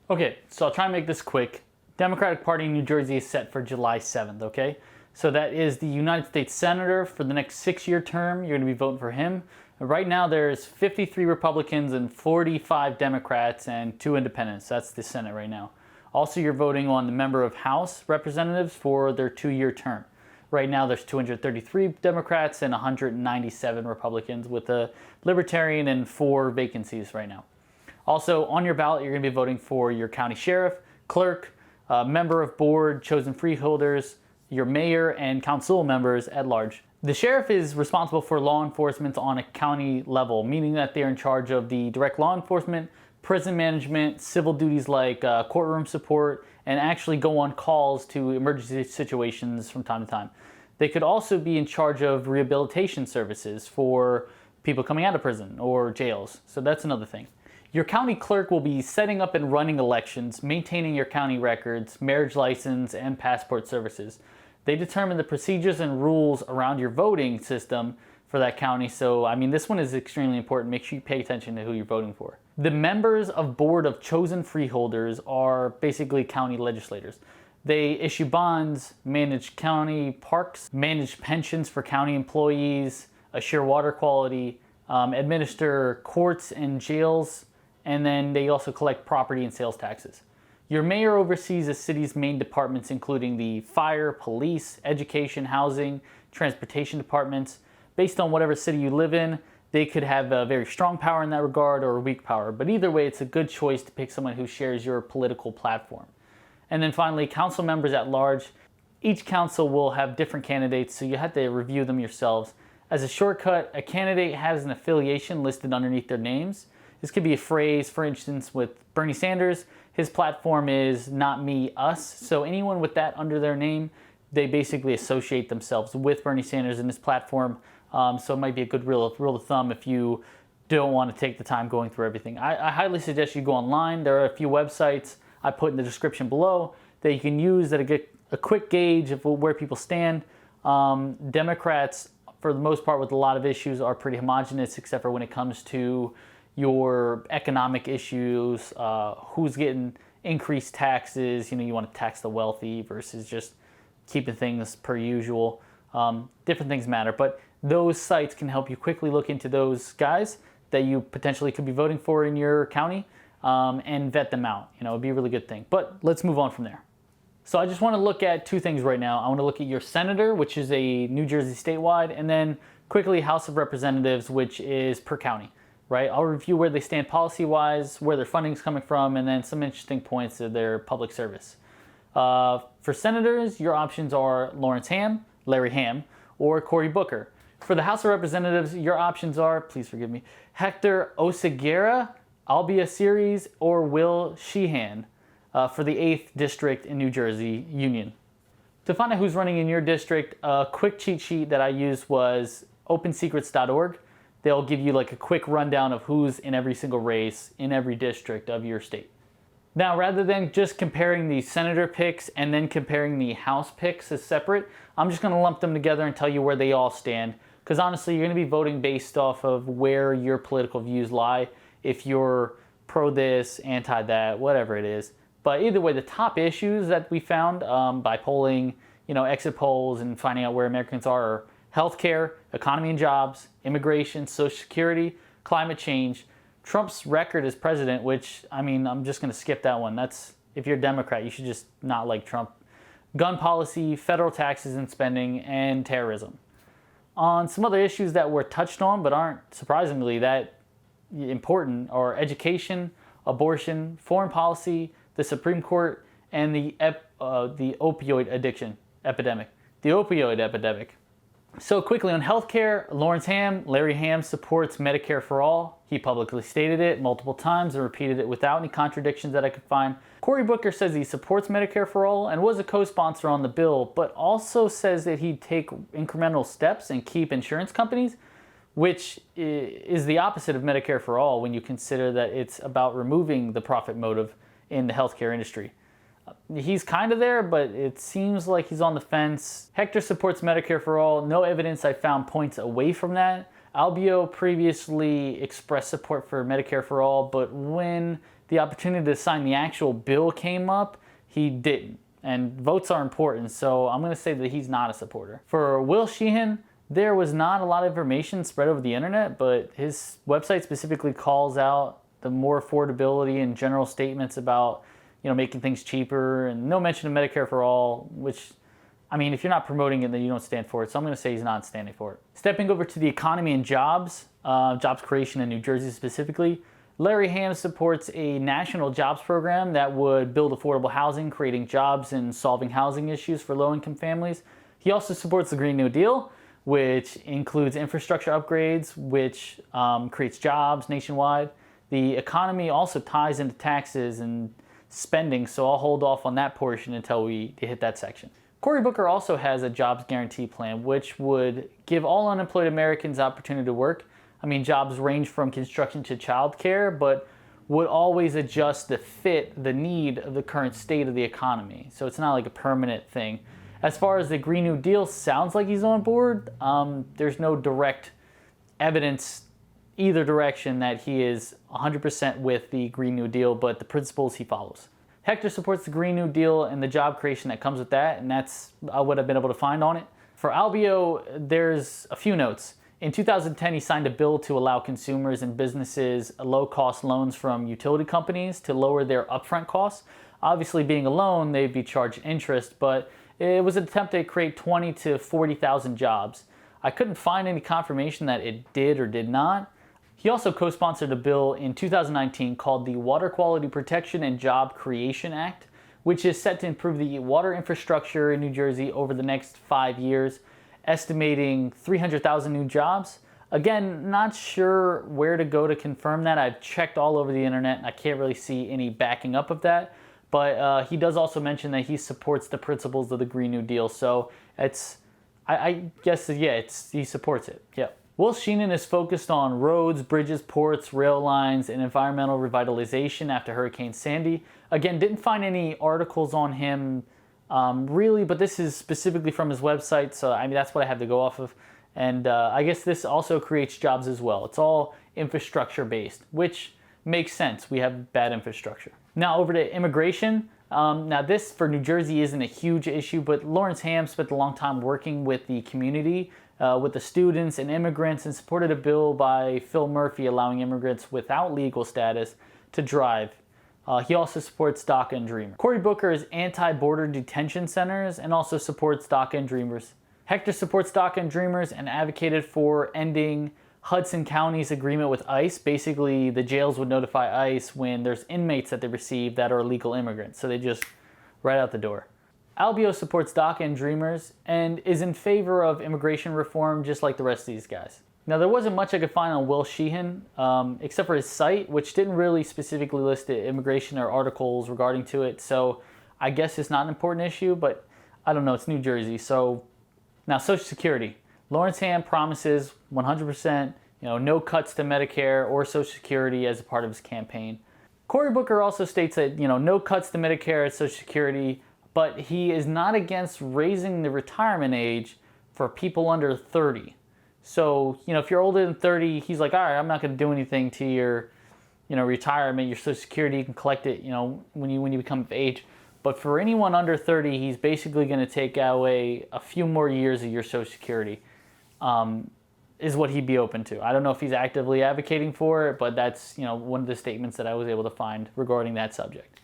Okay, so I'll try and make this quick. Democratic Party in New Jersey is set for July 7th, okay? So that is the United States Senator for the next 6-year term. You're going to be voting for him. Right now there's 53 Republicans and 45 Democrats and 2 independents. That's the Senate right now. Also, you're voting on the member of House Representatives for their 2-year term. Right now there's 233 Democrats and 197 Republicans with a Libertarian and 4 vacancies right now. Also, on your ballot, you're going to be voting for your county sheriff, clerk, member of board, chosen freeholders, your mayor, and council members at large. The sheriff is responsible for law enforcement on a county level, meaning that they're in charge of the direct law enforcement, prison management, civil duties like courtroom support, and actually go on calls to emergency situations from time to time. They could also be in charge of rehabilitation services for people coming out of prison or jails. So that's another thing. Your county clerk will be setting up and running elections, maintaining your county records, marriage license, and passport services. They determine the procedures and rules around your voting system for that county. So, I mean, this one is extremely important. Make sure you pay attention to who you're voting for. The members of board of chosen freeholders are basically county legislators. They issue bonds, manage county parks, manage pensions for county employees, assure water quality, administer courts and jails, and then they also collect property and sales taxes. Your mayor oversees the city's main departments, including the fire, police, education, housing, transportation departments. Based on whatever city you live in, they could have a very strong power in that regard or a weak power. But either way, it's a good choice to pick someone who shares your political platform. And then finally, council members at large. Each council will have different candidates, so you have to review them yourselves. As a shortcut, a candidate has an affiliation listed underneath their names. This could be a phrase, for instance, with Bernie Sanders, his platform is not me, us. So anyone with that under their name, they basically associate themselves with Bernie Sanders and his platform. So it might be a good rule of thumb if you don't want to take the time going through everything. I highly suggest you go online. There are a few websites I put in the description below that you can use that get a quick gauge of where people stand. Democrats, for the most part, with a lot of issues, are pretty homogenous, except for when it comes to your economic issues, who's getting increased taxes. You want to tax the wealthy versus just keeping things per usual. Different things matter, but those sites can help you quickly look into those guys that you potentially could be voting for in your county and vet them out. It'd be a really good thing. But let's move on from there. So I just want to look at 2 things right now. I want to look at your senator, which is a New Jersey statewide, and then quickly House of Representatives, which is per county. Right? I'll review where they stand policy-wise, where their funding is coming from, and then some interesting points of their public service. For senators, your options are Lawrence Hamm, Larry Hamm, or Cory Booker. For the House of Representatives, your options are, please forgive me, Hector Oseguera, Albia Series, or Will Sheehan for the 8th District in New Jersey Union. To find out who's running in your district, a quick cheat sheet that I used was opensecrets.org. They'll give you like a quick rundown of who's in every single race in every district of your state. Now, rather than just comparing the senator picks and then comparing the House picks as separate, I'm just going to lump them together and tell you where they all stand. Because honestly, you're going to be voting based off of where your political views lie. If you're pro this, anti that, whatever it is. But either way, the top issues that we found by polling, exit polls and finding out where Americans are healthcare, economy and jobs, immigration, Social Security, climate change, Trump's record as president, which, I'm just going to skip that one. That's, if you're a Democrat, you should just not like Trump. Gun policy, federal taxes and spending, and terrorism. On some other issues that were touched on but aren't surprisingly that important are education, abortion, foreign policy, the Supreme Court, and the opioid addiction epidemic. The opioid epidemic. So quickly on healthcare, Lawrence Hamm, Larry Hamm supports Medicare for all. He publicly stated it multiple times and repeated it without any contradictions that I could find. Cory Booker says he supports Medicare for all and was a co-sponsor on the bill, but also says that he'd take incremental steps and keep insurance companies, which is the opposite of Medicare for all when you consider that it's about removing the profit motive in the healthcare industry. He's kind of there, but it seems like he's on the fence. Hector supports Medicare for all. No evidence I found points away from that. Albio previously expressed support for Medicare for all, but when the opportunity to sign the actual bill came up, he didn't. And votes are important, so I'm going to say that he's not a supporter. For Will Sheehan, there was not a lot of information spread over the internet, but his website specifically calls out the more affordability and general statements about, making things cheaper, and no mention of Medicare for all, which, I mean, if you're not promoting it, then you don't stand for it. So I'm going to say he's not standing for it. Stepping over to the economy and jobs creation in New Jersey specifically, Larry Hamm supports a national jobs program that would build affordable housing, creating jobs and solving housing issues for low-income families. He also supports the Green New Deal, which includes infrastructure upgrades, which creates jobs nationwide. The economy also ties into taxes and spending, so I'll hold off on that portion until we hit that section. Cory Booker also has a jobs guarantee plan, which would give all unemployed Americans opportunity to work. I mean, jobs range from construction to childcare, but would always adjust to fit the need of the current state of the economy. So it's not like a permanent thing. As far as the Green New Deal, sounds like he's on board. There's no direct evidence either direction that he is 100% with the Green New Deal, but the principles he follows. Hector supports the Green New Deal and the job creation that comes with that, and that's what I've been able to find on it. For Albio, there's a few notes. In 2010, he signed a bill to allow consumers and businesses low-cost loans from utility companies to lower their upfront costs. Obviously, being a loan, they'd be charged interest, but it was an attempt to create 20 to 40,000 jobs. I couldn't find any confirmation that it did or did not. He also co-sponsored a bill in 2019 called the Water Quality Protection and Job Creation Act, which is set to improve the water infrastructure in New Jersey over the next 5 years, estimating 300,000 new jobs. Again, not sure where to go to confirm that. I've checked all over the internet and I can't really see any backing up of that. But he does also mention that he supports the principles of the Green New Deal. So I guess, yeah, he supports it. Yeah. Will Sheehan is focused on roads, bridges, ports, rail lines, and environmental revitalization after Hurricane Sandy. Again, didn't find any articles on him really, but this is specifically from his website, so I mean that's what I have to go off of. And I guess this also creates jobs as well. It's all infrastructure based, which makes sense. We have bad infrastructure. Now over to immigration. Now this for New Jersey isn't a huge issue, but Lawrence Hamm spent a long time working with the community, with the students and immigrants, and supported a bill by Phil Murphy allowing immigrants without legal status to drive. He also supports DACA and Dreamers. Cory Booker is anti-border detention centers and also supports DACA and Dreamers. Hector supports DACA and Dreamers and advocated for ending Hudson County's agreement with ICE. Basically, the jails would notify ICE when there's inmates that they receive that are illegal immigrants. So they just right out the door. Albio supports DACA and Dreamers and is in favor of immigration reform just like the rest of these guys. Now, there wasn't much I could find on Will Sheehan, except for his site, which didn't really specifically list the immigration or articles regarding to it. So I guess it's not an important issue, but I don't know. It's New Jersey. So now Social Security. Lawrence Hamm promises 100%, no cuts to Medicare or Social Security as a part of his campaign. Cory Booker also states that, no cuts to Medicare and Social Security, but he is not against raising the retirement age for people under 30. So, if you're older than 30, he's like, all right, I'm not going to do anything to your, retirement, your Social Security. You can collect it, when you become of age. But for anyone under 30, he's basically going to take away a few more years of your Social Security, is what he'd be open to. I don't know if he's actively advocating for it, but that's, one of the statements that I was able to find regarding that subject.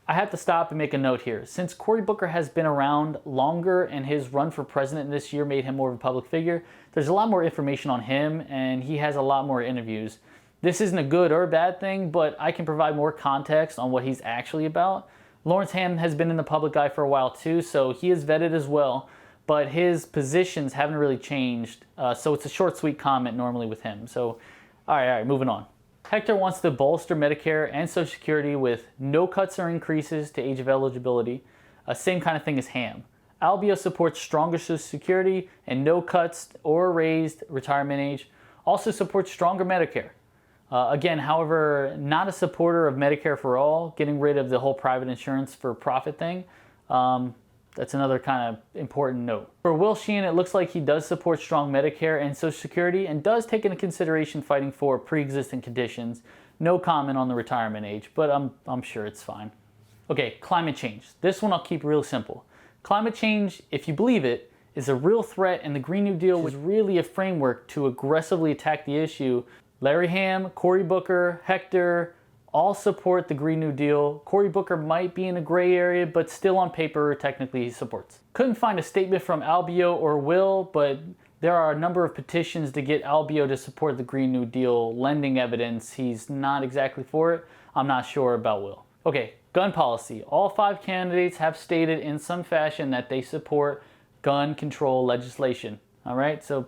I have to stop and make a note here. Since Cory Booker has been around longer and his run for president this year made him more of a public figure, there's a lot more information on him and he has a lot more interviews. This isn't a good or a bad thing, but I can provide more context on what he's actually about. Lawrence Hamm has been in the public eye for a while too, so he is vetted as well, but his positions haven't really changed, so it's a short, sweet comment normally with him. So, all right, moving on. Hector wants to bolster Medicare and Social Security with no cuts or increases to age of eligibility. Same kind of thing as Hamm. Albio supports stronger Social Security and no cuts or raised retirement age. Also supports stronger Medicare. Again, however, not a supporter of Medicare for all, getting rid of the whole private insurance for profit thing. That's another kind of important note. For Will Sheehan, it looks like he does support strong Medicare and Social Security and does take into consideration fighting for pre-existing conditions, No comment on the retirement age, but I'm sure it's fine. Okay, climate change. This one I'll keep real simple. Climate change, if you believe it, is a real threat, and the Green New Deal was really a framework to aggressively attack the issue. Larry Hamm, Cory Booker, Hector, all support the Green New Deal. Cory Booker might be in a gray area, but still on paper, technically he supports. Couldn't find a statement from Albio or Will, but there are a number of petitions to get Albio to support the Green New Deal, lending evidence he's not exactly for it. I'm not sure about Will. Okay, gun policy. All 5 candidates have stated in some fashion that they support gun control legislation. All right, so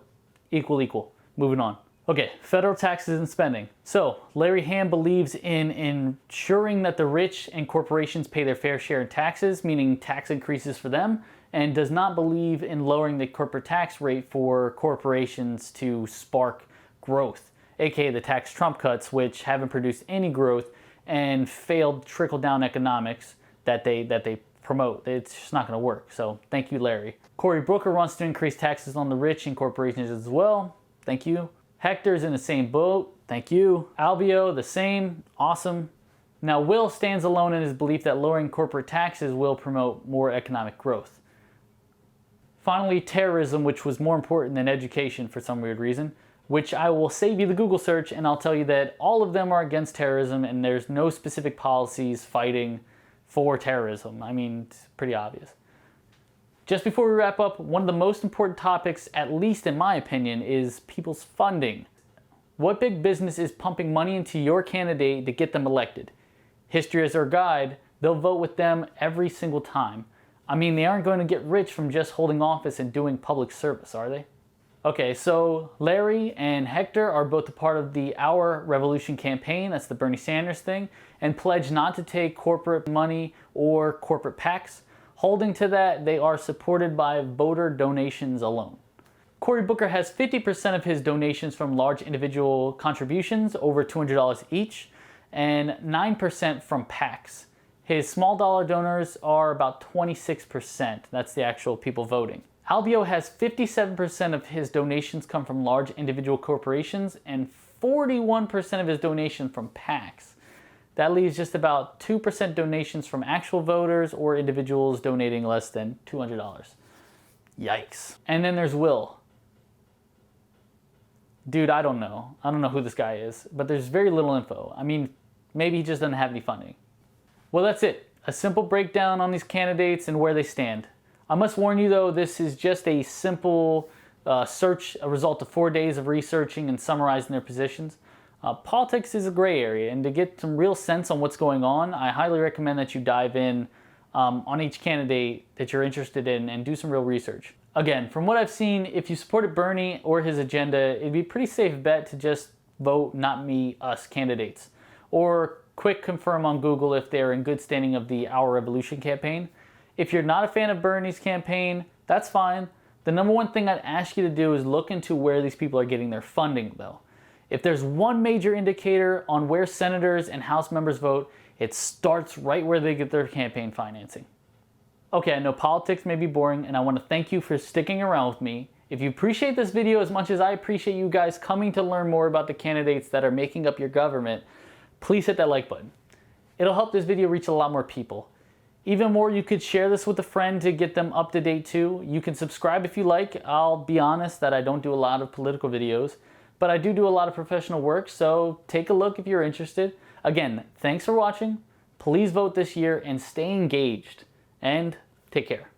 equal. Moving on. Okay, federal taxes and spending. So, Larry Hamm believes in ensuring that the rich and corporations pay their fair share in taxes, meaning tax increases for them, and does not believe in lowering the corporate tax rate for corporations to spark growth, aka the tax Trump cuts, which haven't produced any growth and failed trickle-down economics that they promote. It's just not going to work. So thank you, Larry. Cory Booker wants to increase taxes on the rich and corporations as well. Thank you. Hector's in the same boat. Thank you. Albio, the same. Awesome. Now, Will stands alone in his belief that lowering corporate taxes will promote more economic growth. Finally, terrorism, which was more important than education for some weird reason, which I will save you the Google search and I'll tell you that all of them are against terrorism and there's no specific policies fighting for terrorism. I mean, it's pretty obvious. Just before we wrap up, one of the most important topics, at least in my opinion, is people's funding. What big business is pumping money into your candidate to get them elected? History is our guide. They'll vote with them every single time. I mean, they aren't going to get rich from just holding office and doing public service, are they? Okay, so Larry and Hector are both a part of the Our Revolution campaign, that's the Bernie Sanders thing, and pledge not to take corporate money or corporate PACs. Holding to that, they are supported by voter donations alone. Cory Booker has 50% of his donations from large individual contributions, over $200 each, and 9% from PACs. His small dollar donors are about 26%. That's the actual people voting. Albio has 57% of his donations come from large individual corporations and 41% of his donations from PACs. That leaves just about 2% donations from actual voters or individuals donating less than $200. Yikes. And then there's Will. Dude, I don't know. I don't know who this guy is, but there's very little info. I mean, maybe he just doesn't have any funding. Well, that's it. A simple breakdown on these candidates and where they stand. I must warn you though, this is just a simple search, a result of 4 days of researching and summarizing their positions. Politics is a gray area, and to get some real sense on what's going on, I highly recommend that you dive in on each candidate that you're interested in and do some real research. Again, from what I've seen, if you supported Bernie or his agenda, it'd be a pretty safe bet to just vote not me, us candidates. Or quick confirm on Google if they're in good standing of the Our Revolution campaign. If you're not a fan of Bernie's campaign, that's fine. The number one thing I'd ask you to do is look into where these people are getting their funding though. If there's one major indicator on where senators and House members vote, it starts right where they get their campaign financing. Okay, I know politics may be boring, and I want to thank you for sticking around with me. If you appreciate this video as much as I appreciate you guys coming to learn more about the candidates that are making up your government, please hit that like button. It'll help this video reach a lot more people. Even more, you could share this with a friend to get them up to date too. You can subscribe if you like. I'll be honest that I don't do a lot of political videos, but I do a lot of professional work, so take a look if you're interested. Again, thanks for watching. Please vote this year and stay engaged. And take care.